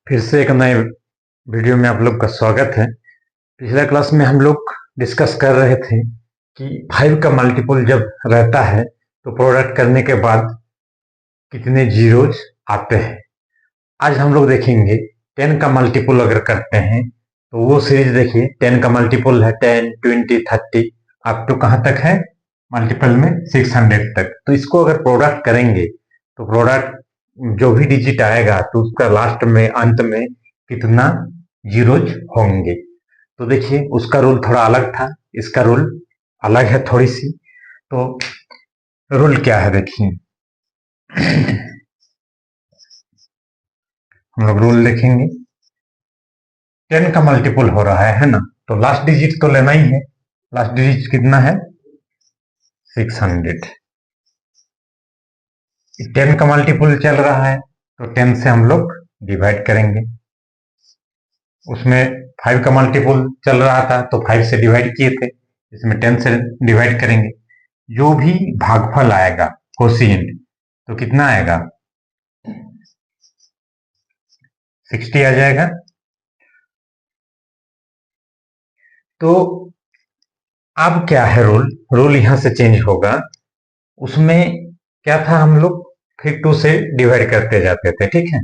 फिर से एक नए वीडियो में आप लोग का स्वागत है। पिछला क्लास में हम लोग डिस्कस कर रहे थे कि 5 का मल्टीपल जब रहता है तो प्रोडक्ट करने के बाद कितने जीरोज आते हैं। आज हम लोग देखेंगे 10 का मल्टीपल अगर करते हैं तो वो सीरीज देखिए। 10 का मल्टीपल है 10, 20, 30 अप टू कहाँ तक है मल्टीपल में 600 तक। तो इसको अगर प्रोडक्ट करेंगे तो प्रोडक्ट जो भी डिजिट आएगा तो उसका लास्ट में अंत में कितना जीरोज होंगे। तो देखिए उसका रूल थोड़ा अलग था, इसका रूल अलग है थोड़ी सी। तो रूल क्या है देखिए। हम लोग रूल देखेंगे। 10 का मल्टीपल हो रहा है ना, तो लास्ट डिजिट तो लेना ही है। लास्ट डिजिट कितना है 600। 10 का मल्टीपल चल रहा है तो 10 से हम लोग डिवाइड करेंगे। उसमें 5 का मल्टीपल चल रहा था तो 5 से डिवाइड किए थे, इसमें 10 से डिवाइड करेंगे। जो भी भागफल आएगा कोशिएंट तो कितना आएगा 60 आ जाएगा। तो अब क्या है रूल, रूल यहां से चेंज होगा। उसमें क्या था, हम लोग फिर 2 से डिवाइड करते जाते थे, ठीक है।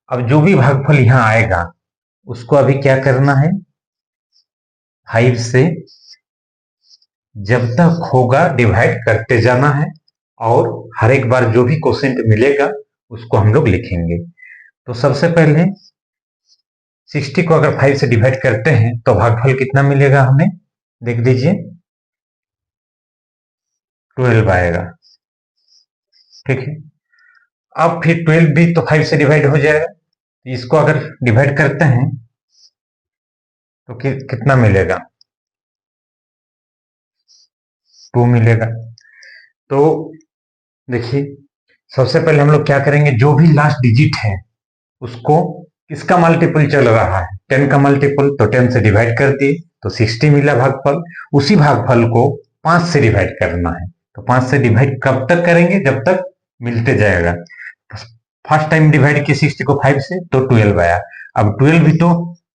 अब जो भी भागफल यहां आएगा उसको अभी क्या करना है 5 से जब तक होगा डिवाइड करते जाना है, और हर एक बार जो भी क्वोशिएंट मिलेगा उसको हम लोग लिखेंगे। तो सबसे पहले 60 को अगर 5 से डिवाइड करते हैं तो भागफल कितना मिलेगा हमें, देख दीजिए 12 आएगा, ठीक है। अब फिर 12 भी तो 5 से डिवाइड हो जाएगा, इसको अगर डिवाइड करते हैं तो कितना मिलेगा 2 मिलेगा। तो देखिए सबसे पहले हम लोग क्या करेंगे, जो भी लास्ट डिजिट है उसको किसका मल्टीपल चल रहा है 10 का मल्टीपल, तो 10 से डिवाइड कर दिए तो 60 मिला भागफल। उसी भागफल को 5 से डिवाइड करना है, तो 5 से डिवाइड कब तक करेंगे जब तक मिलते जाएगा। फर्स्ट टाइम डिवाइड किए 60 को 5 से तो 12 आया। अब 12 भी तो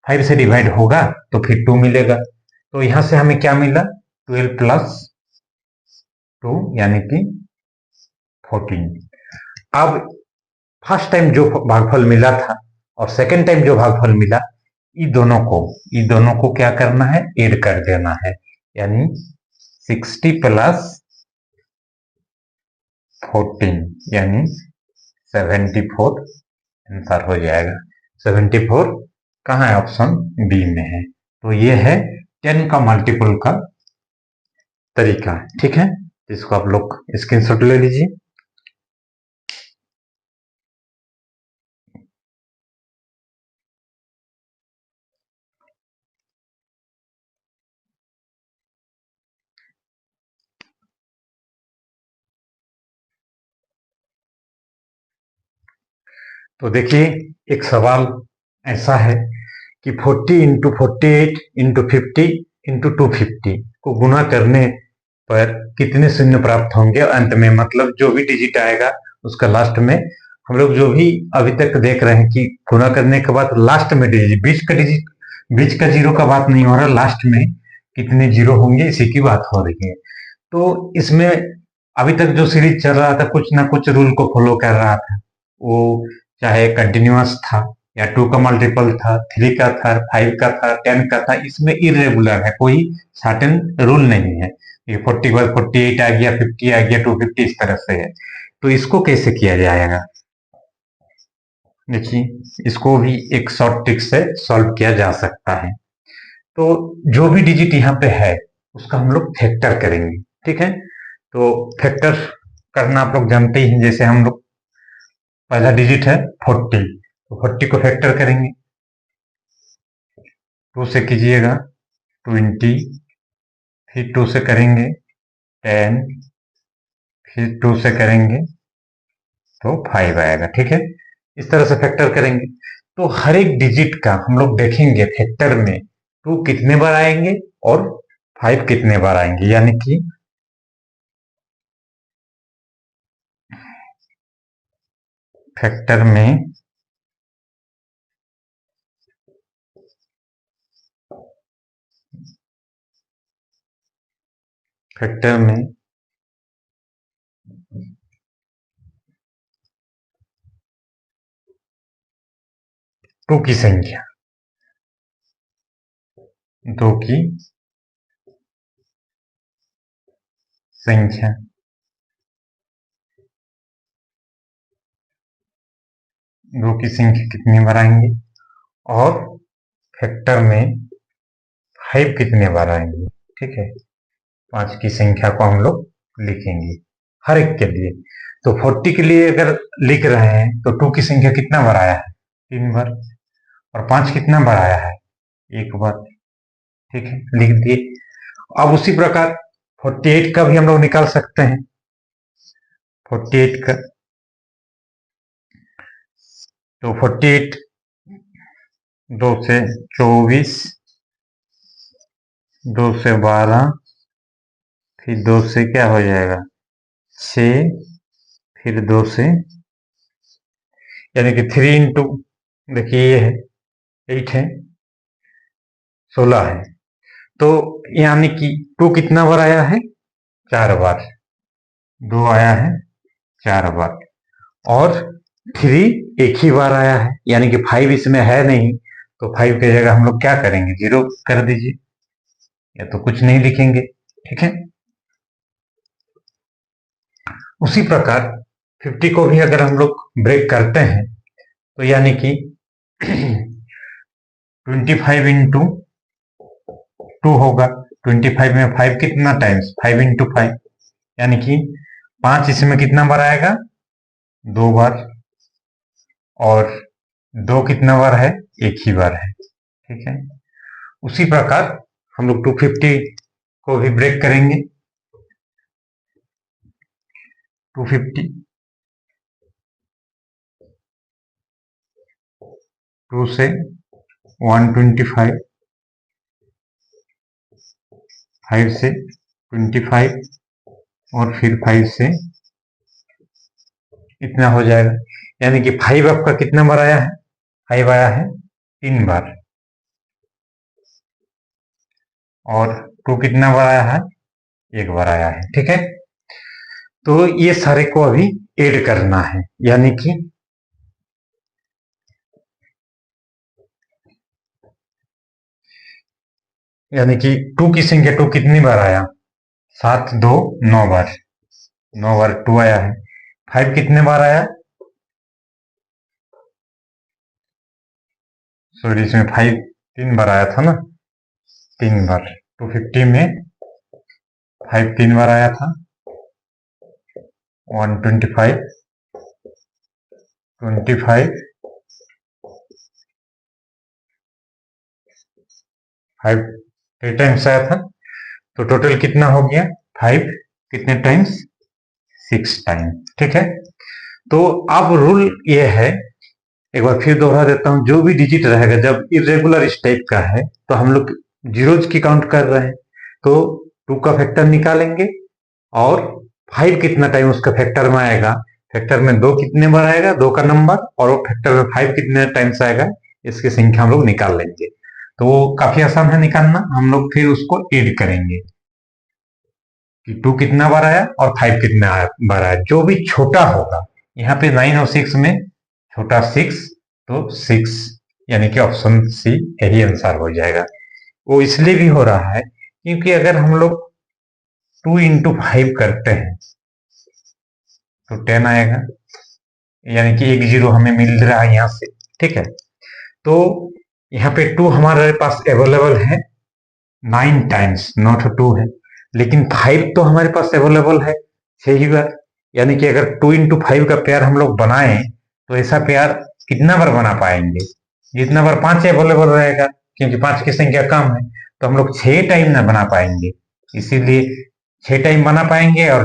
5 से डिवाइड होगा तो फिर 2 मिलेगा। तो यहां से हमें क्या मिला 12 प्लस 2 यानी कि 14। अब फर्स्ट टाइम जो भागफल मिला था और सेकेंड टाइम जो भागफल मिला, ये दोनों को क्या करना है ऐड कर देना है, यानी 60 प्लस 14 यानी 74 आंसर हो जाएगा। 74 कहाँ है, ऑप्शन बी में है। तो ये है 10 का मल्टीपल का तरीका, ठीक है। इसको आप लोग स्क्रीनशॉट ले लीजिए। तो देखिए एक सवाल ऐसा है कि 40 इंटू 48 इंटू 50 इंटू 250 को गुना करने पर कितने शून्य प्राप्त होंगे अंत में, मतलब जो भी डिजिट आएगा उसका लास्ट में। हम लोग जो भी अभी तक देख रहे हैं कि गुना करने के बाद लास्ट में डिजिट, बीच का जीरो का बात नहीं हो रहा, लास्ट में कितने जीरो होंगे इसी की बात हो रही है। तो इसमें अभी तक जो सीरीज चल रहा था कुछ ना कुछ रूल को फॉलो कर रहा था, वो चाहे कंटिन्यूअस था या 2 का मल्टीपल था, 3 का था, 5 का था, 10 का था। इसमें इरेगुलर है, कोई सर्टेन रूल नहीं है। ये 40 के बाद 48 आ गया, 50 आ गया, 250 इस तरह से है। तो इसको कैसे किया जाएगा, देखिए इसको भी एक शॉर्ट ट्रिक से सॉल्व किया जा सकता है। तो जो भी डिजिट यहाँ पे है उसका हम लोग फैक्टर करेंगे, ठीक है। तो फैक्टर करना आप लोग जानते ही हैं। जैसे हम लोग पहला डिजिट है 40, तो 40 को फैक्टर करेंगे, 2 से कीजिएगा 20, फिर 2 से करेंगे 10, फिर 2 से करेंगे तो 5 आएगा, ठीक है। इस तरह से फैक्टर करेंगे तो हर एक डिजिट का हम लोग देखेंगे फैक्टर में 2 कितने बार आएंगे और 5 कितने बार आएंगे, यानी कि फैक्टर में फैक्टर में टू की संख्या, दो की संख्या दो की संख्या कितनी बार आएंगे और फैक्टर में 5 कितने बार आएंगे। ठीक है, 5 की संख्या को हम लोग लिखेंगे हर एक के लिए। तो 40 के लिए अगर लिख रहे हैं तो 2 की संख्या कितना बार आया है, 3 बार, और 5 कितना बार आया है, 1 बार। ठीक है, लिख दिए। अब उसी प्रकार 48 का भी हम लोग निकाल सकते हैं। 48 का तो 48 2 से 24, 2 से 12, फिर 2 से क्या हो जाएगा 6, फिर 2 से, यानी कि 3 इंटू, देखिए ये है 8 है, 16 है। तो यानी कि 2 कितना बार आया है, 4 बार। 2 आया है 4 बार, और 3 एक ही बार आया है, यानी कि 5 इसमें है नहीं, तो 5 की जगह हम लोग क्या करेंगे, 0 कर दीजिए, या तो कुछ नहीं लिखेंगे। ठीक है, उसी प्रकार 50 को भी अगर हम लोग ब्रेक करते हैं तो यानी कि 25 इंटू 2 होगा। 25 में 5 कितना टाइम्स, 5 इंटू 5, यानी कि 5 इसमें कितना बार आएगा, 2 बार, और 2 कितना बार है, एक ही बार है। ठीक है, उसी प्रकार हम लोग 250 को भी ब्रेक करेंगे। 250 2 से 125, 5 से 25, और फिर 5 से इतना हो जाएगा, यानी कि 5 आपका कितना बार आया है, 5 आया है 3 बार, और 2 कितना बार आया है, 1 बार आया है। ठीक है, तो ये सारे को अभी ऐड करना है, यानी कि यानी कि 2 की संख्या 2 कितनी बार आया, 7 2 9 बार, 9 बार 2 आया है। 5 कितने बार आया, सॉरी इसमें 5 3 बार आया था ना, 3 बार। 250 में 5 3 बार आया था, 125, 25, 5 3 टाइम्स आया था, तो टोटल कितना हो गया, 5 कितने टाइम्स, 6 टाइम। ठीक है, तो अब रूल ये है, एक बार फिर दोहरा देता हूं, जो भी डिजिट रहेगा जब इरेगुलर इस टाइप का है तो हम लोग जीरोज की काउंट कर रहे हैं, तो 2 का फैक्टर निकालेंगे, और 5 कितना टाइम उसका फैक्टर में आएगा, फैक्टर में 2 कितने बार आएगा, 2 का नंबर, और वो फैक्टर में 5 कितने टाइम्स आएगा, इसकी संख्या हम लोग निकाल लेंगे। तो वो काफी आसान है निकालना, हम लोग फिर उसको ऐड करेंगे कि 2 कितना बार आया और 5 कितना बार आया, जो भी छोटा होगा। यहाँ पे 9 और 6 में छोटा 6, तो 6, यानी कि ऑप्शन सी यही आंसर हो जाएगा। वो इसलिए भी हो रहा है क्योंकि अगर हम लोग 2 इंटू 5 करते हैं तो 10 आएगा, यानी कि 1 0 हमें मिल रहा है यहाँ से। ठीक है, तो यहाँ पे 2 हमारे पास अवेलेबल है 9 टाइम्स, नॉट 2 है, लेकिन 5 तो हमारे पास अवेलेबल है 6 ही बार, यानी कि अगर 2 इंटू 5 का पेयर हम लोग बनाए तो ऐसा पेयर कितना बार बना पाएंगे, जितना बार 5 अवेलेबल रहेगा, क्योंकि 5 की संख्या कम है, तो हम लोग 6 टाइम ना बना पाएंगे, इसीलिए 6 टाइम बना पाएंगे, और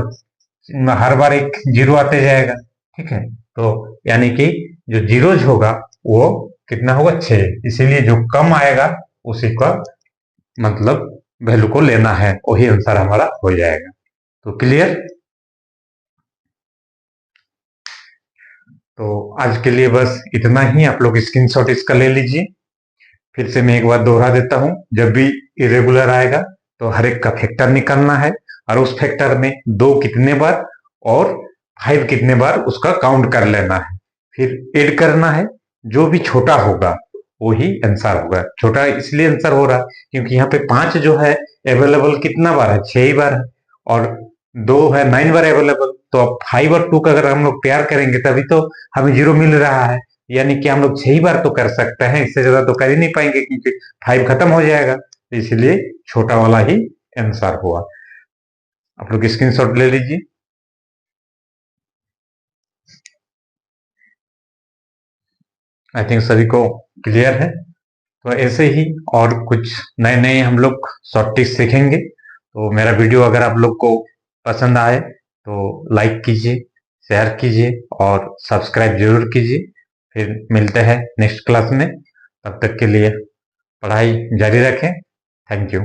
हर बार एक 0 आते जाएगा। ठीक है, तो यानी कि जो जीरोज होगा वो कितना होगा, 6, इसीलिए जो कम आएगा उसी का मतलब वैल्यू को लेना है, वही आंसर हमारा हो जाएगा। तो क्लियर। तो आज के लिए बस इतना ही, आप लोग स्क्रीनशॉट इसका ले लीजिए। फिर से मैं एक बार दोहरा देता हूं, जब भी इरेगुलर आएगा तो हर एक का फैक्टर निकालना है, और उस फैक्टर में 2 कितने बार और 5 कितने बार उसका काउंट कर लेना है, फिर ऐड करना है। जो भी छोटा होगा वही आंसर होगा। छोटा इसलिए आंसर हो रहा है क्योंकि यहाँ पे 5 जो है अवेलेबल कितना बार है, 6 ही बार है, और 2 है 9 बार अवेलेबल। तो अब 5 और 2 का अगर हम लोग पेयर करेंगे तभी तो हमें 0 मिल रहा है, यानी कि हम लोग 6 ही बार तो कर सकते हैं, इससे ज्यादा तो कर ही नहीं पाएंगे क्योंकि 5 खत्म हो जाएगा। तो इसलिए छोटा वाला ही आंसर हुआ। आप लोग स्क्रीनशॉट ले लीजिए। आई थिंक सभी को क्लियर है। तो ऐसे ही और कुछ नए नए हम लोग शॉर्ट टिप्स सीखेंगे। तो मेरा वीडियो अगर आप लोग को पसंद आए तो लाइक कीजिए, शेयर कीजिए और सब्सक्राइब जरूर कीजिए। फिर मिलते हैं नेक्स्ट क्लास में। तब तक के लिए पढ़ाई जारी रखें। Thank you.